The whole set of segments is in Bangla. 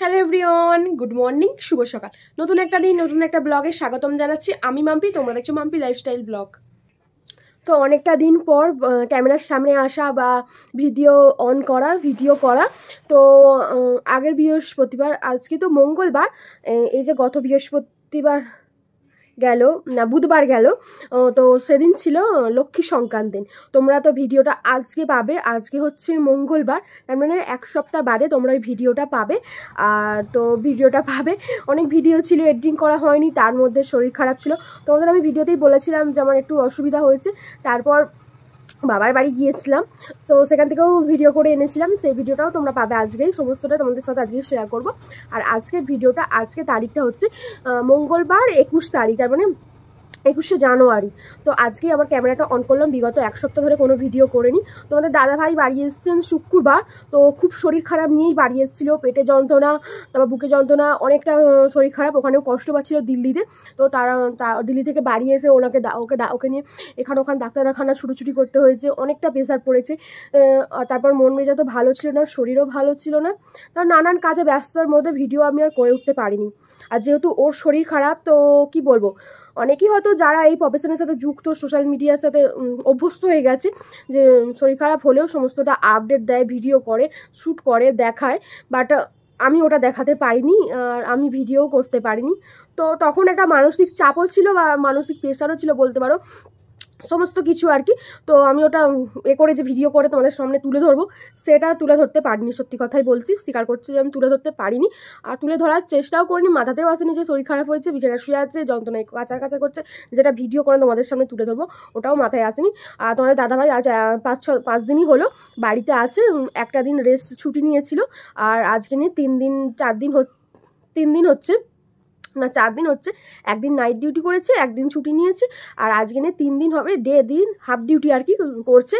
হ্যালো এভরিওয়ান, গুড মর্নিং, শুভ সকাল। নতুন একটা দিন, নতুন একটা ব্লগে স্বাগতম জানাচ্ছি। আমি মাম্পি, তোমরা দেখছো মাম্পি লাইফস্টাইল ব্লগ। তো অনেকটা দিন পর ক্যামেরার সামনে আসা বা ভিডিও অন করা, ভিডিও করা। তো আগের বৃহস্পতিবার, আজকে তো মঙ্গলবার, এই যে গত বৃহস্পতিবার গেল না বুধবার গেল, তো সেদিন ছিল লক্ষ্মী সংক্রান্তি দিন। তোমরা তো ভিডিওটা আজকে পাবে, আজকে হচ্ছে মঙ্গলবার, তার মানে এক সপ্তাহ বাদে তোমরা ওই ভিডিওটা পাবে। আর তো ভিডিওটা পাবে, অনেক ভিডিও ছিল এডিটিং করা হয়নি, তার মধ্যে শরীর খারাপ ছিল। তোমাদের আমি ভিডিওতেই বলেছিলাম যে আমার একটু অসুবিধা হয়েছে। তারপর বাবার বাড়ি গিয়েছিলাম, তো সেখান থেকেও ভিডিও করে এনেছিলাম, সেই ভিডিওটাও তোমরা পাবে আজকেই, সমস্তটা তোমাদের সাথে আজকে শেয়ার করব। আর আজকের ভিডিওটা, আজকে তারিখটা হচ্ছে মঙ্গলবার 21 তারিখ, তার মানে 21শে জানুয়ারি। তো আজকে আবার ক্যামেরাটা অন করলাম, বিগত এক সপ্তাহ ধরে কোনো ভিডিও করিনি। তোমাদের দাদাভাই বাড়ি এসেছেন শুক্রবার, তো খুব শরীর খারাপ নিয়েই বাড়ি এসেছিলো, পেটে যন্ত্রণা, তারপর বুকে যন্ত্রণা, অনেকটা শরীর খারাপ, ওখানেও কষ্ট পাচ্ছিল দিল্লিতে। তো তারা দিল্লি থেকে বাড়ি এসে ওকে নিয়ে এখানে ওখানে ডাক্তারখানা ছুটোছুটি করতে হয়েছে, অনেকটা প্রেশার পড়েছে। তারপর মন মেজাজ তো ভালো ছিল না, শরীরও ভালো ছিল না, তার নানান কাজে ব্যস্ততার মধ্যে ভিডিও আমি আর করে উঠতে পারিনি। আর যেহেতু ওর শরীর খারাপ, তো কি বলবো, অনেকেই হয়তো যারা এই প্রফেশনের সাথে যুক্ত, সোশ্যাল মিডিয়ার সাথে অভ্যস্ত হয়ে গেছে, যে শরীর খারাপ হলেও সমস্তটা আপডেট দেয়, ভিডিও করে, শ্যুট করে, দেখায়। বাট আমি ওটা দেখাতে পারিনি, আর আমি ভিডিও করতে পারিনি। তো তখন একটা মানসিক চাপও ছিল বা মানসিক প্রেশারও ছিল বলতে পারো, সমস্ত কিছু আর কি। তো আমি ওটা করে যে ভিডিও করে তোমাদের সামনে তুলে ধরবো, সেটা তুলে ধরতে পারিনি। সত্যি কথাই বলছি, স্বীকার করছি যে আমি তুলে ধরতে পারিনি, আর তুলে ধরার চেষ্টাও করিনি। মাথাতেও আসেনি যে শরীর খারাপ হয়েছে, বিছানা শুয়ে আছে, যন্ত্রণায় কাচার কাচার করছে, যেটা ভিডিও করে তোমাদের সামনে তুলে ধরবো ওটাও মাথায় আসেনি। আর তোমাদের দাদাভাই আজ 5 দিনই হলো বাড়িতে আছে, একটা দিন রেস্ট ছুটি নিয়েছিল, আর আজকে নিয়ে 3 দিন হচ্ছে না 4 দিন হচ্ছে। একদিন নাইট ডিউটি করেছে, একদিন ছুটি নিয়েছে, আর আজকে নিয়ে 3 দিন হবে, দিন হাফ ডিউটি আর কি করছে।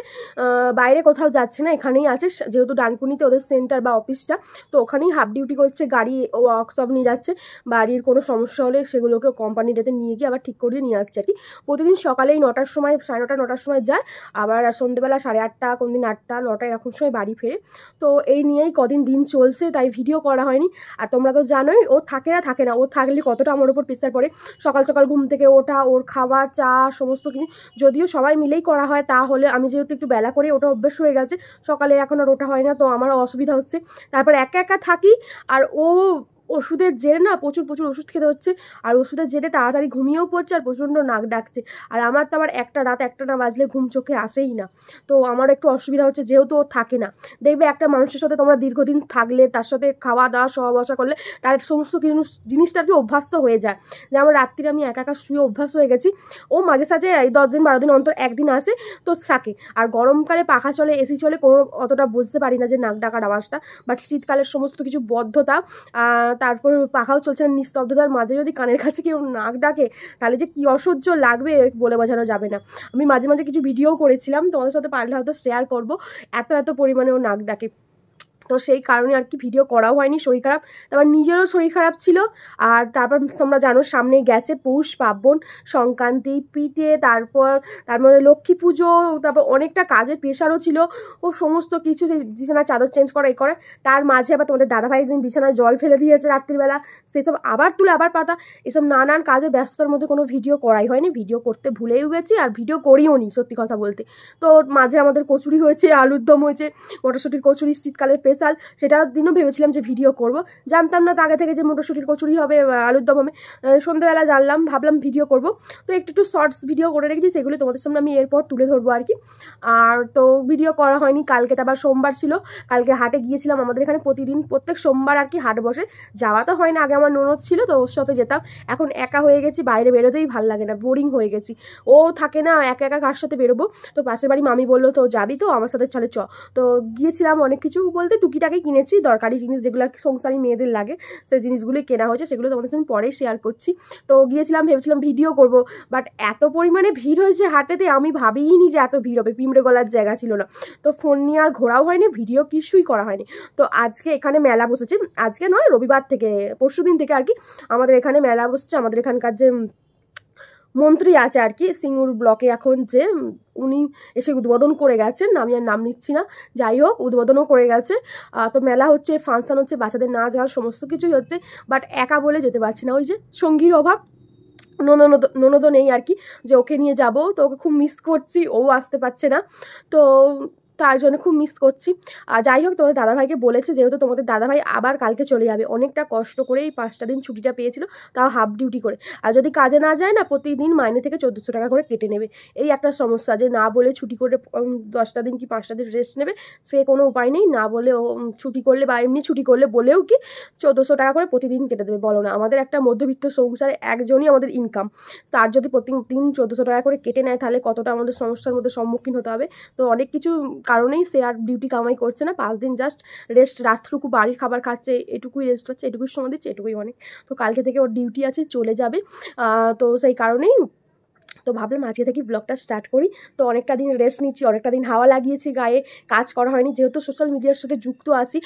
বাইরে কোথাও যাচ্ছে না, এখানেই আছে, যেহেতু ডানকুনিতে ওদের সেন্টার বা অফিসটা, তো ওখানেই হাফ ডিউটি করছে। গাড়ি ওয়ার্কশপ নিয়ে যাচ্ছে, বাড়ির কোনো সমস্যা হলে সেগুলোকে কোম্পানি ডেতে নিয়ে গিয়ে আবার ঠিক করিয়ে নিয়ে আসছে আর কি। প্রতিদিন সকালেই 9টার সময়, 9:30 সময় যায়, আবার সন্ধ্যেবেলা 8:30, কোন দিন 8টা 9টা এরকম সময় বাড়ি ফেরে। তো এই নিয়েই কদিন দিন চলছে, তাই ভিডিও করা হয়নি। আর তোমরা তো জানোই ও থাকে না, ও থাকলে কতটা আমার উপর প্রেসার পড়ে। সকাল সকাল ঘুম থেকে ওঠা, ওর খাওয়া, চা, সমস্ত কিছু যদিও সবাই মিলেই করা হয়, তাহলে আমি যেহেতু একটু বেলা করে ওটা অভ্যেস হয়ে গেছে, সকালে এখন আর ওটা হয় না, তো আমার অসুবিধা হচ্ছে। তারপর একা একা থাকি, আর ও ওষুধের জেরে না প্রচুর ওষুধ খেতে হচ্ছে, আর ওষুধের জেরে তাড়াতাড়ি ঘুমিয়েও পড়ছে, আর প্রচণ্ড নাক ডাকছে। আর আমার তো আবার রাত একটা না বাজলে ঘুম চোখে আসেই না, তো আমার একটু অসুবিধা হচ্ছে, যেহেতু ও থাকে না। দেখবে একটা মানুষের সাথে তোমরা দীর্ঘদিন থাকলে, তার সাথে খাওয়া দাওয়া সহবাস বসা করলে, তার সমস্ত জিনিসটা আর কি অভ্যস্ত হয়ে যায়। যেমন রাত্রিরে আমি একা শুয়ে অভ্যাস হয়ে গেছি, ও মাঝে সাঝে এই 10 দিন 12 দিন অন্তর একদিন আসে, তো থাকে। আর গরমকালে পাখা চলে, এসি চলে, কোনো অতটা বুঝতে পারি না যে নাক ডাকার আওয়াজটা। বাট শীতকালের সমস্ত কিছু বদ্ধতা, তারপর পাখাও চলছে না, নিস্তব্ধতার মাঝে যদি কানের কাছে কেউ নাক ডাকে, তাহলে যে কি অসহ্য লাগবে বলে বোঝানো যাবে না। আমি মাঝে মাঝে কিছু ভিডিও করেছিলাম, তোমাদের সাথে পারলে হয়তো শেয়ার করবো, এত পরিমাণে ও নাক ডাকে। তো সেই কারণে আর কি ভিডিও করাও হয়নি, শরীর খারাপ, তারপর নিজেরও শরীর খারাপ ছিল। আর তারপর তোমরা জানো সামনে গেছে পৌষ পার্বণ, সংক্রান্তি, পিঠে, তারপর তার মধ্যে লক্ষ্মী পুজো, তারপর অনেকটা কাজের প্রেশারও ছিল, ও সমস্ত কিছু, বিছানার চাদর চেঞ্জ করা করা। তার মাঝে আবার তোমাদের দাদাভাই দিন বিছানায় জল ফেলে দিয়েছে রাত্রিবেলা, সেসব আবার তুলে আবার পাতা, এসব নানান কাজে ব্যস্ততার মধ্যে কোনো ভিডিও করাই হয়নি। ভিডিও করতে ভুলেও গেছি, আর ভিডিও করিও নি সত্যি কথা বলতে। তো মাঝে আমাদের কচুরি হয়েছে, আলুর দম হয়েছে, মটরশুঁটির কচুরি, শীতকালের স্পেশাল, সেটার দিনও ভেবেছিলাম যে ভিডিও করব, জানতাম না তো আগে থেকে যে মটরশুঁটির কচুরি হবে, আলুর দম হবে। সন্ধ্যাবেলা জানলাম, ভাবলাম ভিডিও করব, তো একটু শর্টস ভিডিও করে রেখেছি, সেগুলো তোমাদের সামনে আমি এরপর তুলে ধরবো আর কি। আর তো ভিডিও করা হয়নি। কালকে তো আবার সোমবার ছিল, কালকে হাটে গিয়েছিলাম। আমাদের এখানে প্রত্যেক সোমবার আর কি হাট বসে, যাওয়া তো হয় না, আগে আমার ননদ ছিল তো ওর সাথে যেতাম, এখন একা হয়ে গেছি, বাইরে বেরোতেই ভাল লাগে না, বোরিং হয়ে গেছি। ও থাকে না, একা একা কার সাথে বেরোবো। তো পাশের বাড়ি মামি বললো, তো যাবি তো আমার সাথে, চলে চ। তো গিয়েছিলাম, অনেক কিছু বলতে টুকিটাকি কিনেছি, দরকারি জিনিস যেগুলো সংসারী মেয়েদের লাগে, সেই জিনিসগুলোই কেনা হয়েছে, সেগুলো তোমাদের সাথে পরেই শেয়ার করছি। তো গিয়েছিলাম, ভেবেছিলাম ভিডিও করব, বাট এত পরিমাণে ভিড় হয়েছে হাটেতে, আমি ভাবিনি যে এত ভিড় হবে, পিঁমড়ে গলার জায়গা ছিল না। তো ফোন নিয়ে আর ঘোরাও হয়নি, ভিডিও কিছুই করা হয়নি। তো আজকে এখানে মেলা বসেছে, আজকে নয়, রবিবার থেকে, পরশুদিন থেকে আর কি আমাদের এখানে মেলা বসছে। আমাদের এখানকার যে মন্ত্রী আছে আর কি সিঙ্গুর ব্লকে এখন, যে উনি এসে উদ্বোধন করে গেছেন, আমি আর নাম নিচ্ছি না, যাই হোক উদ্বোধনও করে গেছে। তো মেলা হচ্ছে, ফাংশন হচ্ছে, বাচ্চাদের নাচ গান সমস্ত কিছুই হচ্ছে, বাট একা বলে যেতে পারছি না, ওই যে সঙ্গীর অভাব। ননদ নেই আর কি, যে ওকে নিয়ে যাব, তো ওকে খুব মিস করছি, ও আসতে পারছে না, তো তার জন্য খুব মিস করছি। আর যাই হোক, তোমাদের দাদাভাইকে বলেছে, যেহেতু তোমাদের দাদাভাই আবার কালকে চলে যাবে, অনেকটা কষ্ট করে এই 5টা দিন ছুটিটা পেয়েছিল, তাও হাফ ডিউটি করে, আর যদি কাজে না যায় না, প্রতিদিন মাইনে থেকে 1400 টাকা করে কেটে নেবে। এই একটা সমস্যা, যে না বলে ছুটি করে 10টা দিন কি 5টা দিন রেস্ট নেবে, সে কোনো উপায় নেই, না বলে ছুটি করলে বা এমনি ছুটি করলে বলেও কি 1400 টাকা করে প্রতিদিন কেটে দেবে। বলো না, আমাদের একটা মধ্যবিত্ত সংসারে একজনই আমাদের ইনকাম, তার যদি প্রতিদিন 1400 টাকা করে কেটে নেয়, তাহলে কতটা আমাদের সমস্যার মধ্যে সম্মুখীন হতে হবে। তো অনেক কিছু কারণেই সে আর ডিউটি কামাই করছে না, 5 দিন জাস্ট রেস্ট, রাতটুকু বাড়ির খাবার খাচ্ছে, এটুকুই রেস্ট পাচ্ছে, এটুকুই সময় দিচ্ছে, এটুকুই অনেক। তো কালকে থেকে ওর ডিউটি আছে, চলে যাবে, তো সেই কারণেই তো ভাবলাম আজকে থেকে ব্লগটা স্টার্ট করি। তো অনেকটা দিন রেস্ট নিচ্ছি, অনেকটা দিন হাওয়া লাগিয়েছি গায়ে, কাজ করা হয়নি, যেহেতু সোশ্যাল মিডিয়ার সাথে যুক্ত আছি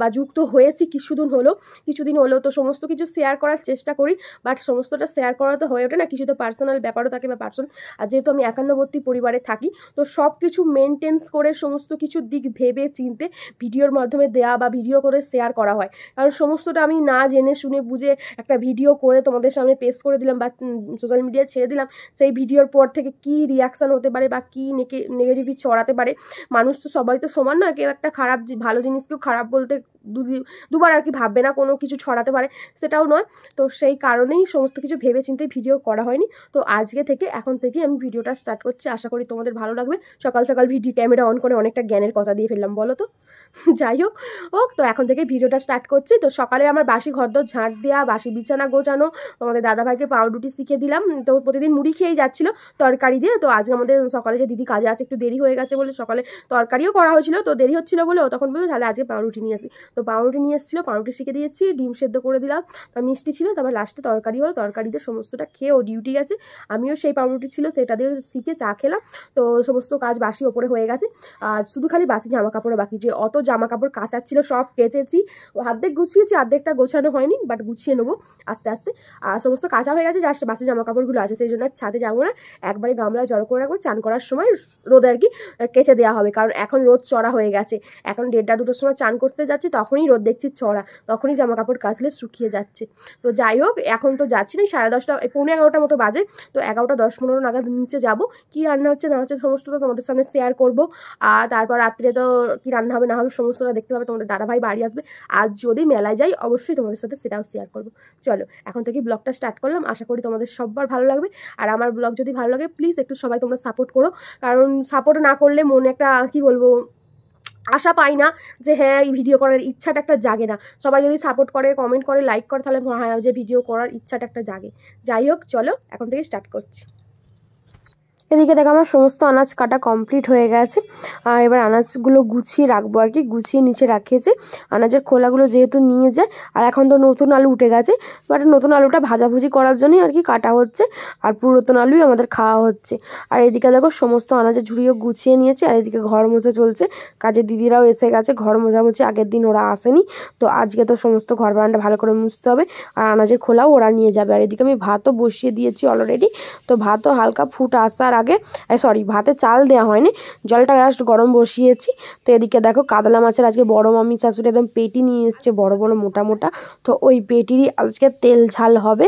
বা যুক্ত হয়েছি কিছুদিন হলো, তো সমস্ত কিছু শেয়ার করার চেষ্টা করি, বাট সমস্তটা শেয়ার করা তো হয়ে ওঠে না, কিছু তো পার্সোনাল ব্যাপারও থাকে বা আর যেহেতু আমি একান্নবর্তী পরিবারে থাকি, তো সব কিছু মেনটেন্স করে সমস্ত কিছু দিক ভেবে চিনতে ভিডিওর মাধ্যমে দেওয়া বা ভিডিও করে শেয়ার করা হয়, কারণ সমস্তটা আমি না জেনে শুনে বুঝে একটা ভিডিও করে তোমাদের সামনে পেশ করে দিলাম বা সোশ্যাল মিডিয়ায় ছেড়ে দিলাম, সেই ভিডিওর পর থেকে কি রিয়াকশান হতে পারে বা কি নেগেটিভিটি ছড়াতে পারে, মানুষ তো সবাই তো সমান না, কেউ একটা ভালো জিনিসকেও খারাপ বলতে দুবার আর কি ভাববে না, কোনো কিছু ছড়াতে পারে, সেটাও নয়। তো সেই কারণেই সমস্ত কিছু ভেবে চিন্তে ভিডিও করা হয়নি। তো আজকে থেকে এখন থেকে আমি ভিডিওটা স্টার্ট করছি, আশা করি তোমাদের ভালো লাগবে। সকাল সকাল ভিডিও ক্যামেরা অন করে অনেকটা জ্ঞানের কথা দিয়ে ফেললাম, বলো তো। যাই হোক, তো এখন থেকে ভিডিওটা স্টার্ট করছি। তো সকালে আমার বাসি ঘরদোর ঝাঁট দেওয়া, বাসি বিছানা গোছানো, তোমাদের দাদাভাইকে পাউরুটি শিখে দিলাম, তো প্রতিদিন মুড়ি খেয়েই যাচ্ছিল তরকারি দিয়ে। তো আজকে আমাদের সকালে যে দিদি কাজে আছে, একটু দেরি হয়ে গেছে বলে সকালে তরকারিও করা হয়েছিল, তো দেরি হচ্ছিল বলে ও তখন বললো তাহলে আজকে পাউরুটি নিয়ে আসি। তো পাউরুটি নিয়ে এসেছিলো, পাউরুটি শিখে দিয়েছি, ডিম সেদ্ধ করে দিলাম, তো মিষ্টি ছিল, তারপর লাস্টে তরকারি হলো, তরকারিতে সমস্তটা খেয়ে ও ডিউটি গেছে, আমিও সেই পাউরুটি ছিল সেটা দিয়ে শিখে চা খেলাম। তো সমস্ত কাজ বাসি ওপরে হয়ে গেছে, আর শুধু খালি বাসি জামা কাপড় বাকি, যে অত জামা কাপড় কাচার ছিল সব কেচেছি, অর্ধেক গুছিয়েছি, অর্ধেকটা গোছানো হয়নি, বাট গুছিয়ে নেবো আস্তে আস্তে। আর সমস্ত কাঁচা হয়ে গেছে, জাস্ট বাসি জামা কাপড়গুলো আছে, সেই জন্য ছাদে যাবো না, একবারে গামলায় জড়ো করে রাখবো, চান করার সময় রোদে আর কি কেচে দেওয়া হবে, কারণ এখন রোদ চড়া হয়ে গেছে, এখন 1:30-2টোর সময় চান করতে যাচ্ছি, তখনই রোদ দেখছি চড়া, তখনই জামা কাপড় কাচলে শুকিয়ে যাচ্ছে। তো যাই হোক, এখন তো যাচ্ছি না, 10:30, 11:15 মতো বাজে, তো 11:10-15 নাগাদ নিচে যাবো, কি রান্না হচ্ছে না হচ্ছে সমস্ত তো তোমাদের সামনে শেয়ার করবো। আর তারপর রাত্রে তো কি রান্না হবে না হবে সমস্তটা দেখতে পাবে, তোমাদের দাদাভাই বাড়ি আসবে, আর যদি মেলায় যাই অবশ্যই তোমাদের সাথে সেটাও শেয়ার করবো। চলো এখন থেকে ব্লগটা স্টার্ট করলাম, আশা করি তোমাদের সবার ভালো লাগবে। আর আমার ব্লগ যদি ভালো লাগে প্লিজ একটু সবাই তোমরা সাপোর্ট করো, কারণ সাপোর্ট না করলে মনে একটা কি বলবো আশা পাই না, যে হ্যাঁ এই ভিডিও করার ইচ্ছাটা একটা জাগে না। সবাই যদি সাপোর্ট করে, কমেন্ট করে, লাইক করে, তাহলে হ্যাঁ যে ভিডিও করার ইচ্ছাটা একটা জাগে। যাই হোক, চলো এখন থেকে স্টার্ট করছি। এদিকে দেখো আমার সমস্ত আনাজ কাটা কমপ্লিট হয়ে গেছে, আর এবার আনাজগুলো গুছিয়ে রাখবো আর কি, গুছিয়ে নিচে রাখিয়েছি, আনাজের খোলাগুলো যেহেতু নিয়ে যায়। আর এখন তো নতুন আলু উঠে গেছে, বাট নতুন আলুটা ভাজাভুজি করার জন্যই আর কি কাটা হচ্ছে, আর পুরাতন আলুই আমাদের খাওয়া হচ্ছে। আর এদিকে দেখো সমস্ত আনাজের ঝুড়িও গুছিয়ে নিয়েছি, আর এদিকে ঘর মোছা চলছে, কাজের দিদিরাও এসে গেছে, ঘর মোছামুছি আগের দিন ওরা আসেনি, তো আজকে তো সমস্ত ঘর বারান্দা ভালো করে মুছতে হবে, আর আনাজের খোলাও ওরা নিয়ে যাবে। আর এদিকে আমি ভাতও বসিয়ে দিয়েছি অলরেডি, তো ভাতও হালকা ফুট আসার আগে, ভাতে চাল দেওয়া হয়নি, জলটা জাস্ট গরম বসিয়েছি। তো এদিকে দেখো কাতলা মাছের আজকে বড় মামি শাশুড়ি একদম পেটি নিয়ে এসছে, বড় বড় মোটা মোটা, তো ওই পেটিরই আজকে তেল ঝাল হবে।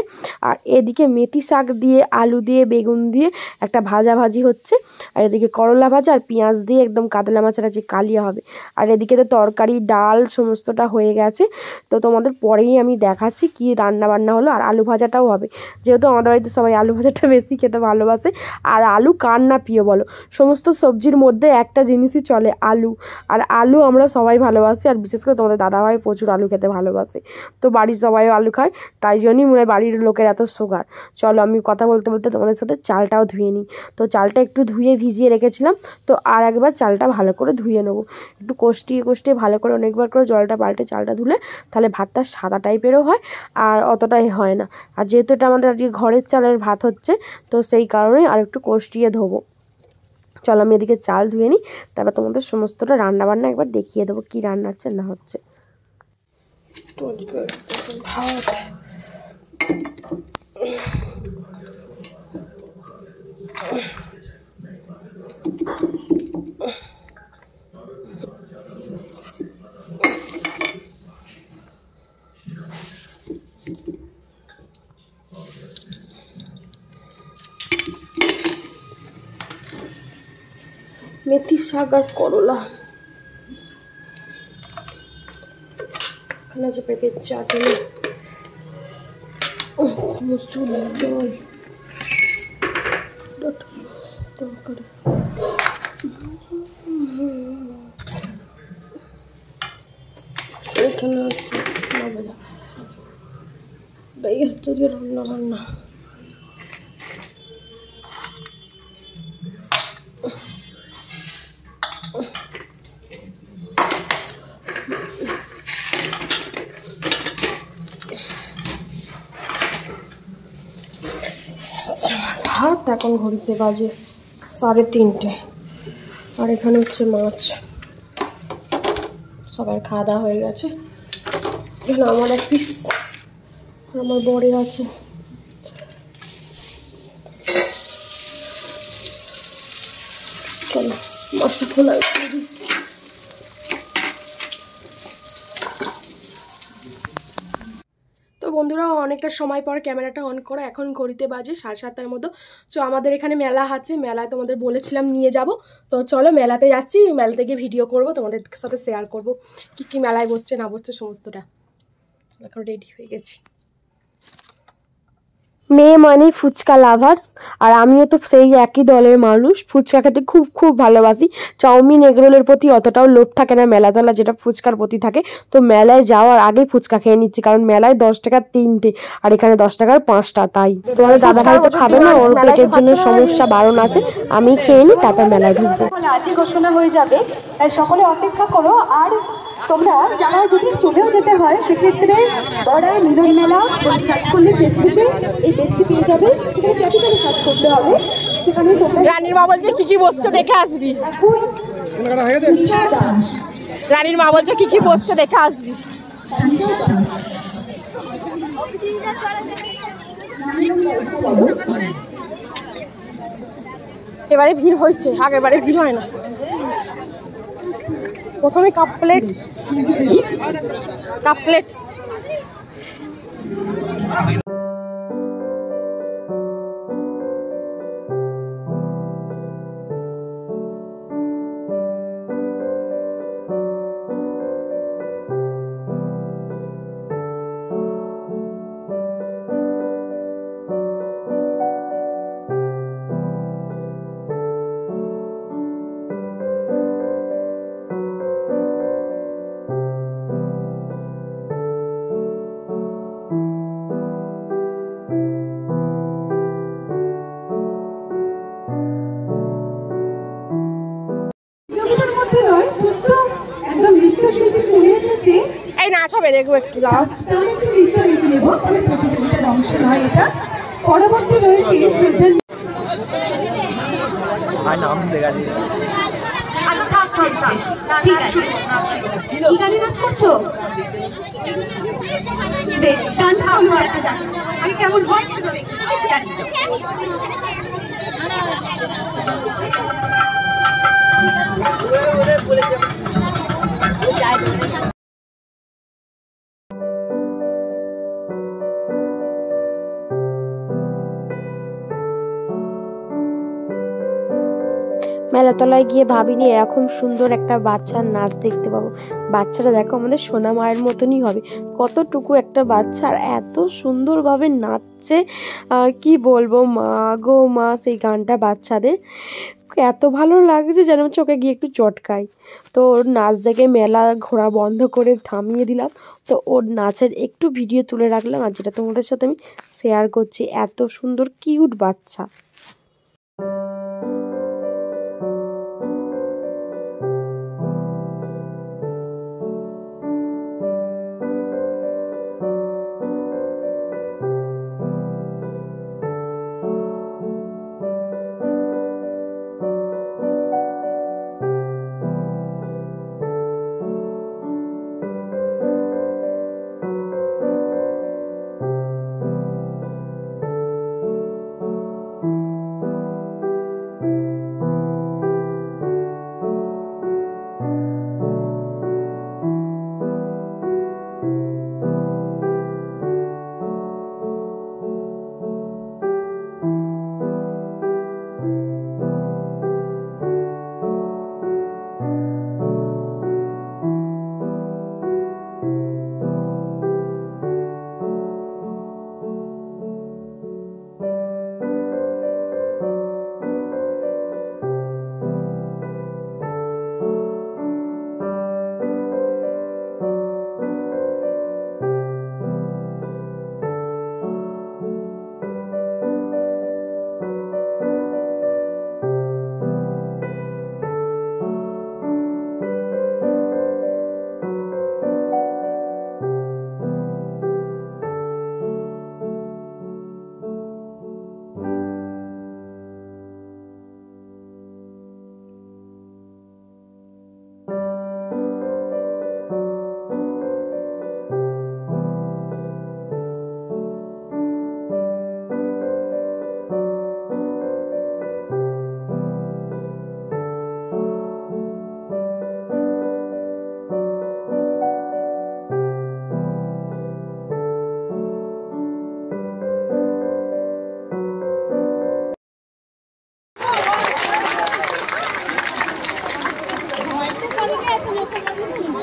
আর এদিকে মেথি শাক দিয়ে, আলু দিয়ে, বেগুন দিয়ে একটা ভাজি হচ্ছে, আর এদিকে করলা ভাজা আর পেঁয়াজ দিয়ে একদম কাতলা মাছের আজকে কালিয়া হবে। আর এদিকে তো তরকারি ডাল সমস্তটা হয়ে গেছে, তো তোমাদের পরেই আমি দেখাচ্ছি কি রান্না বান্না হলো। আর আলু ভাজাটাও হবে, যেহেতু আমাদের বাড়িতে সবাই আলু ভাজাটা বেশি খেতে ভালোবাসে, আর আলু কার না প্রিয় বলো, সমস্ত সবজির মধ্যে একটা জিনিসই চলে, আলু। আর আলু আমরা সবাই ভালোবাসি, আর বিশেষ করে তোমাদের দাদাভাই প্রচুর আলু খেতে ভালোবাসে, তো বাড়ির সবাইও আলু খায়, তাই জন্যই মনে হয় বাড়ির লোকের এত সুগার। চলো আমি কথা বলতে বলতে তোমাদের সাথে চালটাও ধুয়ে নিই। তো চালটা একটু ধুয়ে ভিজিয়ে রেখেছিলাম, তো আর একবার চালটা ভালো করে ধুয়ে নেবো, একটু কষ্টিয়ে ভালো করে অনেকবার করে জলটা পাল্টে চালটা ধুলে তাহলে ভাতটা সাদা টাইপেরও হয়, আর অতটাই হয় না। আর যেহেতু এটা আমাদের আজকে ঘরের চালের ভাত হচ্ছে, তো সেই কারণেই আর একটু কষ্টিয়ে ধোবো। চলো আমি এদিকে চাল ধুয়ে নিই, তারপর তোমাদের সমস্তটা রান্নাবান্না একবার দেখিয়ে দেবো কি রান্না হচ্ছে না হচ্ছে। ভাত মেথি শাক আর করলা, এখানে আছে পেঁপের চাটনি, মুসুর ডাল, তরকারি, এখানে আছে এই হচ্ছে যে রান্না বান্না। ভাত এখন ঘড়িতে বাজে 3:30, আর এখানে হচ্ছে মাছ। সবার খাওয়া দাওয়া হয়ে গেছে। এখানে আমার এক পিস আর আমার বড়ে আছে। চলো মাছটা খোলা। তো বন্ধুরা অনেকটা সময় পর ক্যামেরাটা অন করা, এখন ঘড়িতে বাজে 7:30-এর মতো। তো আমাদের এখানে মেলা আছে, মেলায় তোমাদের বলেছিলাম নিয়ে যাব। তো চলো মেলাতে যাচ্ছি, মেলাতে গিয়ে ভিডিও করব, তোমাদের সাথে শেয়ার করব কি কি মেলায় বসছে না বসছে সমস্তটা। এখন রেডি হয়ে গেছি। মেয়ে মানে ফুচকা লাভার্স, আর আমিও তো সেই একই দলের মানুষ। ফুচকা খেতে খুব খুব ভালোবাসি। চাউমিন এগরোলের প্রতি অতটাও লোভ থাকে না মেলা তলা যেটা ফুচকার প্রতি থাকে। তো মেলায় যাওয়ার আগেই ফুচকা খেয়ে নিচ্ছি, কারণ মেলায় 10 টাকার 3টে আর এখানে 10 টাকার 5টা। তাই তোমাদের দাদা ভাই তো খাবে না, ওর পেটের জন্য সমস্যা, বারণ আছে। আমি খেয়ে নিই, তারপর মেলায় ঢুকবো। আজই ঘোষণা হয়ে যাবে, তাই সকলে অপেক্ষা করো। আর তোমরা যারা যদি চলেও যেতে হয় সেক্ষেত্রে বড়াই মিলন মেলা সার্চ করলে ফেসবুকে এই পেজটি পেয়ে যাবে। সেখানে ক্যাপিটালে সার্চ করতে হবে, সেখানে তোমরা রানীর মা বলছে কি কি বসছে দেখে আসবি। রানীর মা বলছে কি কি বসছে দেখে আসবি। এবারে ভিড় হয়েছে, আগের বারে ভিড় হয় না। প্রথমে কাপ প্লেট নৃত্যশিল্পী চলে এসেছে। এই নাচ হবে দেখবো একটু, দাও তার একটু নৃত্য দেখে নেব। তবে প্রতিযোগিতার অংশ নয় এটা। পরবর্তী রয়েছে শ্রদ্ধা। কি গানে নাচ করছো? বেশ, গানটা চালু রাখা যাক। আগে কেমন হয় সেটা দেখি। মেলাতলায় গিয়ে ভাবিনি এরকম সুন্দর একটা বাচ্চার নাচ দেখতে পাবো। বাচ্চারা দেখো আমাদের সোনা মায়ের মতনই হবে, কতটুকু একটা বাচ্চা আর এত সুন্দরভাবে নাচছে। কি বলবো, মা গো মা, সেই গানটা বাচ্চাদের এত ভালো লাগছে যেন চোখে গিয়ে একটু চটকাই। তো ওর নাচ দেখে মেলা ঘোরা বন্ধ করে থামিয়ে দিলাম। তো ওর নাচের একটু ভিডিও তুলে রাখলাম, আর যেটা তোমাদের সাথে আমি শেয়ার করছি। এত সুন্দর কিউট বাচ্চা।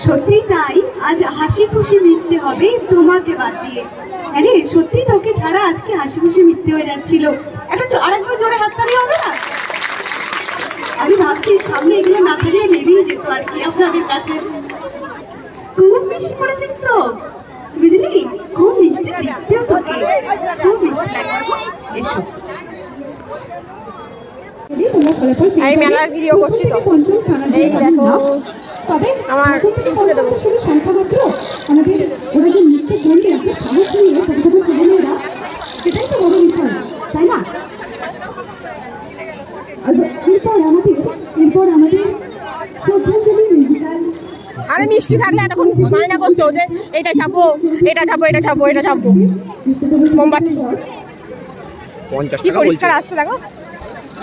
সত্যি তাই, আজ হাসি খুশি মিটতে হবে তোমাকে বাদ দিয়ে। আরে সত্যি তোকে ছাড়া আজকে হাসি খুশি মিটতে হয়ে যাচ্ছিল। আরেকবার জোরে হাত তালি হবে না? আমি ভাবছি সামনে এগুলো না থাকলে নেবেই যেত আর কি আপনাদের কাছে। খুব মিষ্টি করেছিস তো, বুঝলি? খুব মিষ্টি দেখতেও তোকে, খুব মিষ্টি লাগবে। এসো, আমি মেলার ভিডিও করছি তো, এই দেখো আমার সংখ্যাগত আমাদের ওরা যে নৃত্য করলে একটা সাহস নিয়ে ছোট ছোট ছেলেমেয়েরা, সেটাই তো বড় বিষয়, তাই না? এরপর আমাদের আরে মিষ্টি থাকলে এতক্ষণ বায়না করতো যে এটা চাপো, এটা চাপো, এটা চাপো, এটা চাপো। মোমবাতি 50 টাকা পরিষ্কার আসছে, দেখো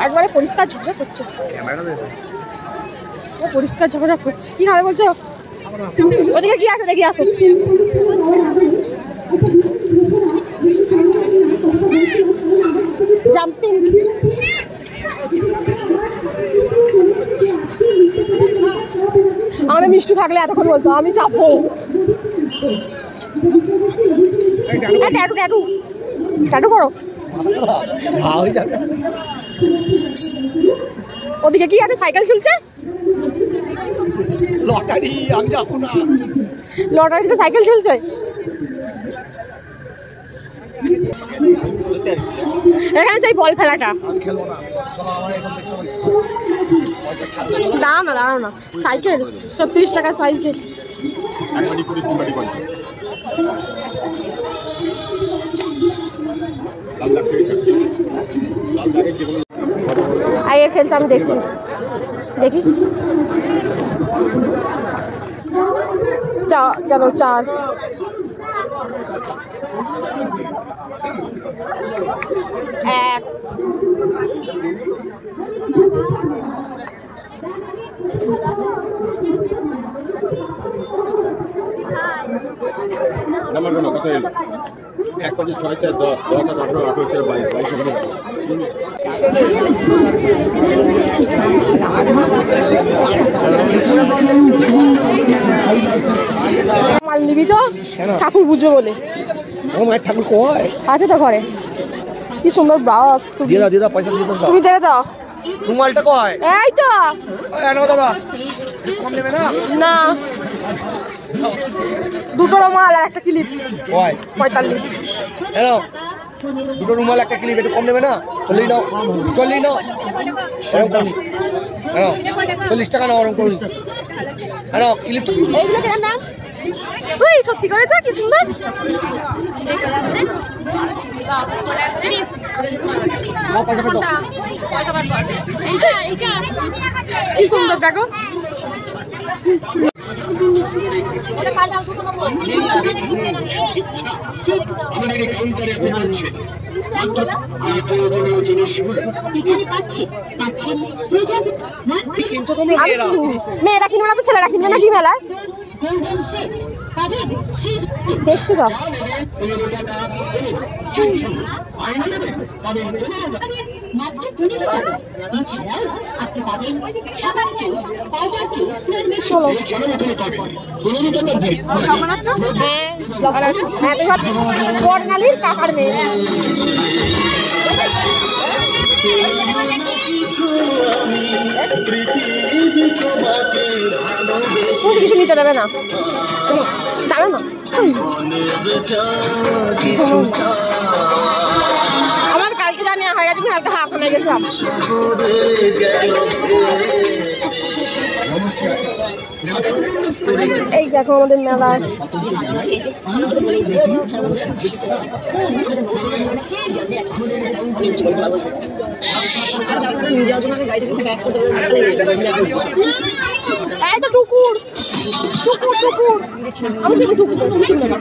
একবারে পরিষ্কার ঝকঝক করছে, ও পরিষ্কার ঝকঝক করছে। কি হবে বলছো? ওদিকে কি আছে দেখি, আসো। জাম্পিং আমাদের মিষ্টি থাকলে এতক্ষণ বলতো আমি চাপবো। ট্যাটু ট্যাটু ট্যাটু করো। ওদিকে কি আছে? সাইকেল চলছে, লটারি। আমি যাবো না, লটারিতে সাইকেল চলছে। এখানে চাই বল খেলাটা। দাঁড়াও না, দাঁড়াও না, সাইকেল 34 টাকা সাইকেল। আগে খেলছে, আমি দেখছি, দেখি কেন 4 1 নাম্বার কোন কত এলো? 1 5 6 4 10 10 আর 18 18 4 22 মাল নিবি তো? ঠাকুর পুজো বলে। ও মায়ের ঠাকুর কয় আছে তো ঘরে। কি সুন্দর ব্রাউজ। দিয়ে দাও পয়সা দিয়ে দাও। তুমি দেবে তো? রুমালটা কয়? এই তো এনো দাদা, কম নেবে না? না, দুটো রুমাল আর একটা ক্লিপ কয়? 45। এনো দুটো রুমাল একটা ক্লিপ, একটু কম নেবে না? চল্লিশ নাও, চল্লিশ নাও, ওরকম করুন। এনো 40 টাকা নাও, ওরকম করুন। এনো ক্লিপ। এইগুলো কেন দাম? তুই সত্যি করে তো কি সুন্দর। কি সুন্দর দেখো। মেয়েরা কিনবে না তো ছেলেরা কিনবে না? কি মেলায় দেখছি তো। বর্ণালীর কাকার মেয়ে। কিছু নিতে দেবে না, জানো না? আমার কালকে জানি হয়ে গেছে, কালকে হাফ হয়ে গেছিলাম। এই দেখো আমাদের মেলা। এই তো টুকুর টুকুর টুকুর, আমি যদি টুকুর শুনবে না।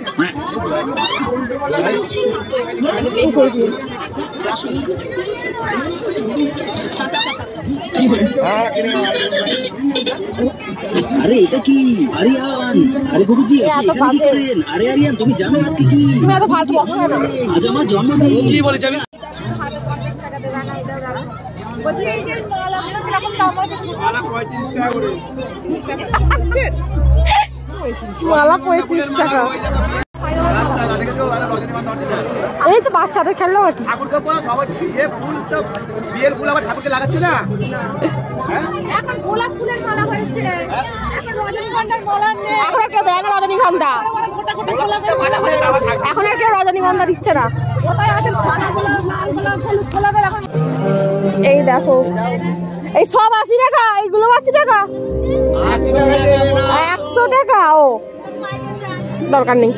আরে এটা কি আরিয়ান? আরে গুরুজি আপনি এখানে কি করেন? আরে আরিয়ান তুমি জানো আজকে কি? আজ আমার জন্মদিন। কি বলেছ? আমি মালা 35 টাকা। এই তো বাচ্চাদের খেললো নাকি? ঠাকুরকে পড়া সবাই ফুল তো বিয়ের ফুল আবার ঠাকুরকে লাগাচ্ছে না। এখন গোলাপ ফুলের মালা হয়েছে, এখন রজনীগন্ধার মালা নেই। এখন আর কেউ দেয় না রজনীগন্ধা, এখন আর কেউ রজনীগন্ধা দিচ্ছে না। এই দেখো এই সব 80 টাকা, এইগুলো 80 টাকা, 100 টাকা। ও দরকার নেই,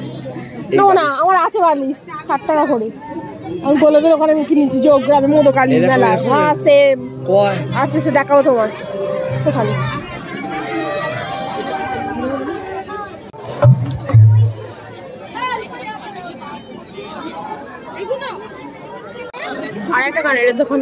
নো না আমার আছে 42 60 টাকা করে। আমি বলে দিল ওখানে আমি কিনেছি যোগগ্রামে মধুকালী মেলা। হ্যাঁ সেম আছে, সে দেখাবো তোমার ওখানে। আর একটা গানের দোকান,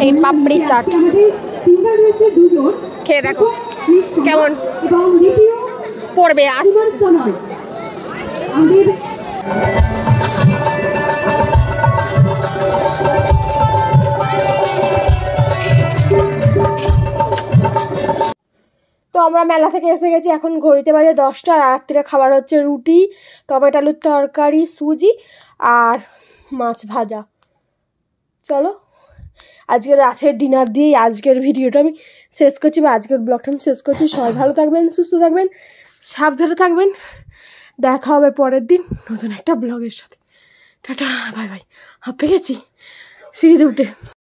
এই পাপড়ি চাট খেয়ে দেখো কেমন পড়বে। তো আমরা মেলা থেকে এসে গেছি, এখন ঘড়িতে বাজে 10টা। রাত্রে খাবার হচ্ছে রুটি, টমেটো আলুর তরকারি, সুজি আর মাছ ভাজা। চলো আজকের রাতের ডিনার দিয়েই আজকের ভিডিওটা আমি শেষ করছি, বা আজকের ব্লগটা আমি শেষ করছি। সবাই ভালো থাকবেন, সুস্থ থাকবেন, সাবধানে থাকবেন। দেখা হবে পরের দিন নতুন একটা ব্লগের সাথে। Tata, bye bye. হাঁপে গেছি সিঁড়িতে উঠে।